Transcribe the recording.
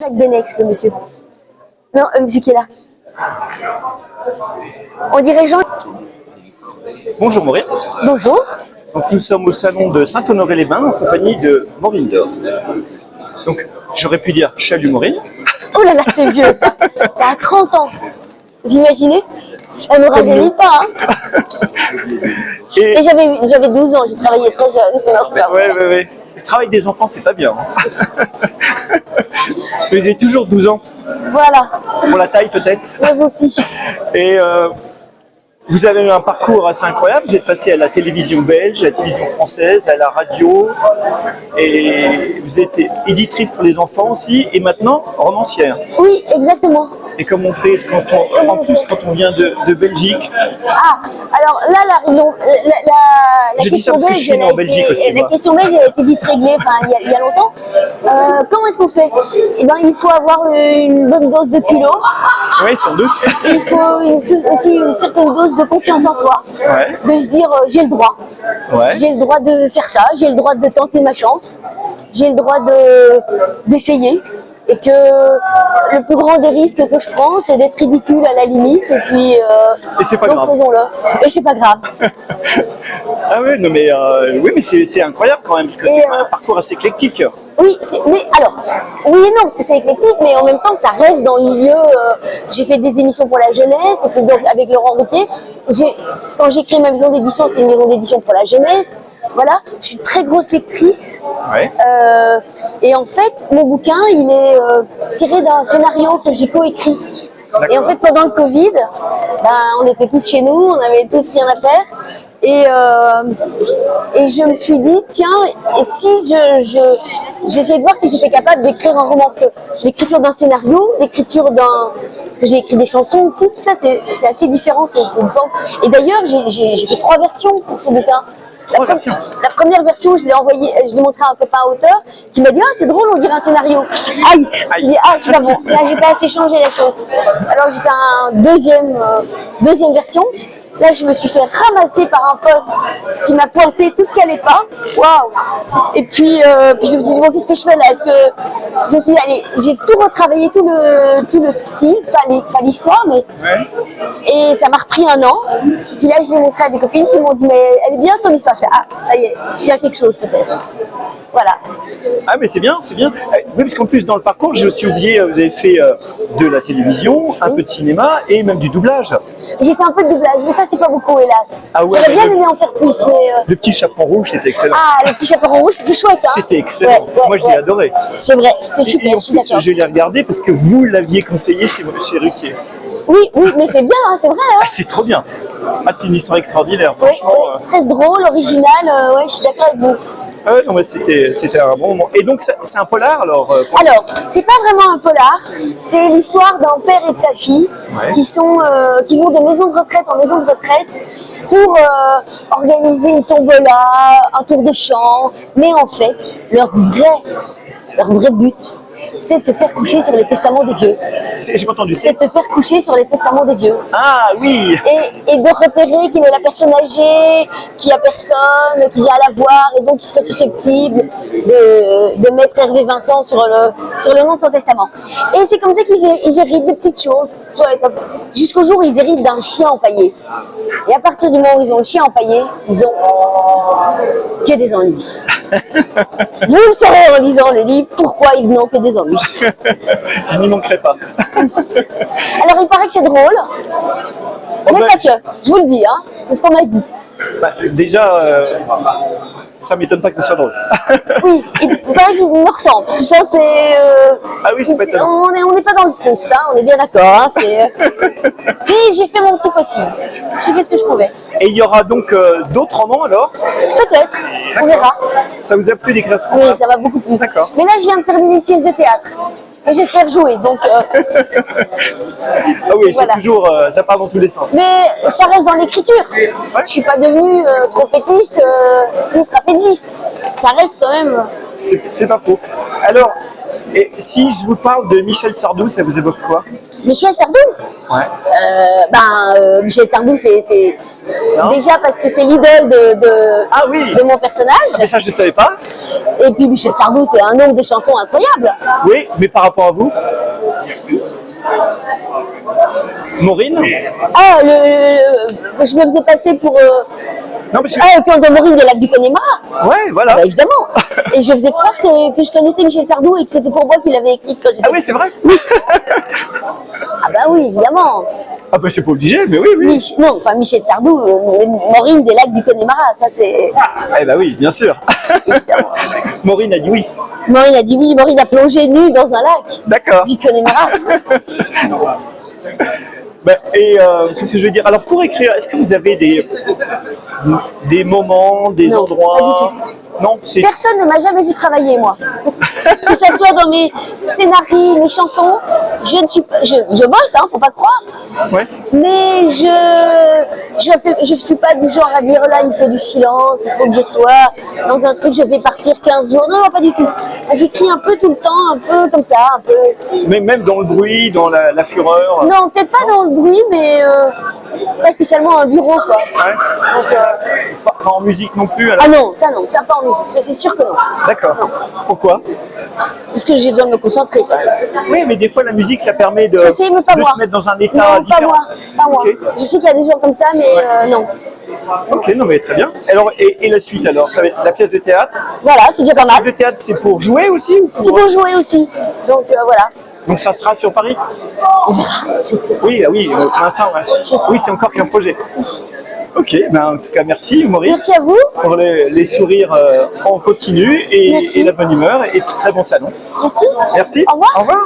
Jacques Benex, le monsieur. Non, le monsieur qui est là. On dirait Jean. Bonjour Maureen. Bonjour. Donc, nous sommes au salon de Saint-Honoré-les-Bains en compagnie de Maureen Dor. Donc j'aurais pu dire Chalut Maureen. Oh là là, c'est vieux ça. Ça a 30 ans. Vous imaginez? Ça ne rajeunit pas. Hein. Et j'avais 12 ans, j'ai travaillé très jeune. Ouais. Le travail des enfants, c'est pas bien. Hein. Vous avez toujours 12 ans. Voilà. Pour la taille peut-être. Moi aussi. Et vous avez eu un parcours assez incroyable. Vous êtes passé à la télévision belge, à la télévision française, à la radio. Et vous êtes éditrice pour les enfants aussi. Et maintenant, romancière. Oui, exactement. Et comme on fait quand on vient de Belgique. Ah, alors là, la je dis ça parce que je suis né en Belgique aussi. La question belge, elle a été vite réglée, il y a longtemps. Comment est-ce qu'on fait? Eh ben, il faut avoir une bonne dose de culot. Oui, sans doute. Il faut aussi une certaine dose de confiance en soi. Ouais. De se dire, j'ai le droit. Ouais. J'ai le droit de faire ça, j'ai le droit de tenter ma chance. J'ai le droit d'essayer. Et que le plus grand des risques que je prends, c'est d'être ridicule à la limite. Et puis, c'est pas donc grave. faisons-le. Et c'est pas grave. Ah oui, non mais c'est incroyable quand même, parce que c'est un parcours assez éclectique. Oui, mais alors, oui et non, parce que c'est éclectique, mais en même temps, ça reste dans le milieu. J'ai fait des émissions pour la jeunesse, et puis donc avec Laurent Ruquier, quand j'ai créé ma maison d'édition, c'était une maison d'édition pour la jeunesse. Voilà, je suis une très grosse lectrice. Ouais. Et en fait, mon bouquin, il est tiré d'un scénario que j'ai coécrit. Et en fait, pendant le Covid, on était tous chez nous, on avait tous rien à faire. Et je me suis dit, tiens, et si j'essayais de voir si j'étais capable d'écrire un roman, parce que l'écriture d'un scénario, l'écriture parce que j'ai écrit des chansons aussi, tout ça c'est assez différent, c'est une forme. Et d'ailleurs, j'ai fait 3 versions pour ce bouquin. La première version, je l'ai montré à un copain auteur qui m'a dit c'est drôle, on dirait un scénario. Aïe. J'ai dit c'est pas bon, ça j'ai pas assez changé la chose. Alors j'ai fait une deuxième version. Là, je me suis fait ramasser par un pote qui m'a pointé tout ce qui allait pas. Waouh! Et puis je me suis dit, bon, qu'est-ce que je fais là? Je me suis dit, allez, j'ai tout retravaillé, tout le style, pas l'histoire, mais. Ouais. Et ça m'a repris 1 an. Puis là, je l'ai montré à des copines qui m'ont dit, mais elle est bien ton histoire. Je fais, ça y est, je tiens quelque chose peut-être. Voilà. Ah mais c'est bien, c'est bien. Oui, parce qu'en plus dans le parcours, j'ai aussi oublié, vous avez fait de la télévision, un peu de cinéma et même du doublage. J'ai fait un peu de doublage, mais ça c'est pas beaucoup hélas. Ah ouais, j'aurais bien aimé en faire plus, mais. Le petit chaperon rouge, c'était excellent. Ah, le petit chaperon rouge, c'était chouette, hein. C'était excellent. Moi, je l'ai adoré. C'est vrai, c'était super. Et en plus, je l'ai regardé parce que vous l'aviez conseillé chez Ruquier. Oui, mais c'est bien, hein, c'est vrai. Hein. Ah, c'est trop bien. Ah, c'est une histoire extraordinaire, franchement. Très drôle, original. Ouais, je suis d'accord avec vous. Ah ouais, non, mais c'était un bon moment. Et donc, c'est un polar alors Alors, c'est pas vraiment un polar. C'est l'histoire d'un père et de sa fille qui vont de maison de retraite en maison de retraite pour organiser une tombola, un tour de chant. Mais en fait, leur vrai but, c'est de se faire coucher sur les testaments des vieux. J'ai pas entendu. C'est de se faire coucher sur les testaments des vieux. Ah oui. Et de repérer qu'il est la personne âgée, qu'il n'y a personne, qui vient à la voir, et donc il serait susceptible de mettre Hervé Vincent sur le nom de son testament. Et c'est comme ça qu'ils héritent des petites choses, jusqu'au jour où ils héritent d'un chien empaillé. Et à partir du moment où ils ont le chien empaillé, ils ont que des ennuis. Vous le saurez en lisant le livre pourquoi ils n'ont que des ennuis. Je n'y manquerai pas. Alors il paraît que c'est drôle, mais pas que, je vous le dis, hein, c'est ce qu'on m'a dit. Déjà, ça m'étonne pas que ce soit drôle. Oui, il paraît qu'il me ressemble. Tout ça, c'est. Ah oui, c'est pas étonnant. On n'est pas dans le Proust, hein, on est bien d'accord. Hein, mais j'ai fait mon petit possible. J'ai fait ce que je pouvais. Et il y aura donc d'autres romans alors? Peut-être, on verra. Ça vous a plu d'écrire ce roman? Oui, ça va beaucoup plus. D'accord. Mais là, je viens de terminer une pièce de théâtre. Et j'espère jouer, donc. Ah oui, voilà. c'est toujours. Ça part dans tous les sens. Mais ça reste dans l'écriture. Je suis pas devenue trompettiste ni trapéziste. Ça reste quand même. C'est pas faux. Alors, Et si je vous parle de Michel Sardou, ça vous évoque quoi? Michel Sardou? Ouais. Michel Sardou, c'est Non. déjà parce que c'est l'idole Ah oui. de mon personnage. Mais ça, je ne savais pas. Et puis Michel Sardou, c'est un nombre de chansons incroyables. Oui, mais par rapport à vous? Maureen? Ah, je me faisais passer pour... Non, mais Ah, le cœur de Maureen des Lacs du Connemara. ouais, voilà. Bah, évidemment. Et je faisais croire que je connaissais Michel Sardou et que c'était pour moi qu'il avait écrit quand j'étais... Ah oui, c'est vrai? Ah bah oui, évidemment. Ah bah c'est pas obligé, mais oui, oui. Michel Sardou, Maureen des Lacs du Connemara, ça c'est... Eh bah oui, bien sûr. Maureen a dit oui. Maureen a dit oui, Maureen a plongé nue dans un lac D'accord. du Connemara. Qu'est-ce que je veux dire? Alors pour écrire, est-ce que vous avez des moments, des Non, endroits? pas du tout. Non, c'est... Personne ne m'a jamais vu travailler, moi. Que ça soit dans mes scénarios, mes chansons, je bosse, hein, faut pas croire. Ouais. Mais je suis pas du genre à dire là il me faut du silence, il faut que je sois dans un truc, je vais partir 15 jours. Non, non, pas du tout. J'écris un peu tout le temps, un peu comme ça, un peu. Mais même dans le bruit, dans la fureur. Non, peut-être pas dans le bruit, mais pas spécialement un bureau, quoi. Ouais. Donc, Pas en musique non plus. Alors. ah non, ça pas en musique, ça c'est sûr que non. D'accord. Pourquoi? Parce que j'ai besoin de me concentrer, quoi. Oui, mais des fois la musique, ça permet de, Je sais, mais pas de moi. se mettre dans un Non, état pas différent. moi, pas moi. Ok. Je sais qu'il y a des gens comme ça, mais non. Ok, non mais très bien. Alors, et la suite alors? Ça va être la pièce de théâtre. Voilà, c'est déjà pas La pièce mal. de théâtre, c'est pour jouer aussi ou C'est pour jouer aussi. Donc voilà, Donc ça sera sur Paris? on verra. Oui, ah oui, pour l'instant, ouais. Oui, c'est encore qu'un projet. Ok, ben, en tout cas, merci Maurice Merci à vous. pour les sourires en continu et Merci. la bonne humeur et puis très bon salon. Merci. Merci. Au revoir. Au revoir.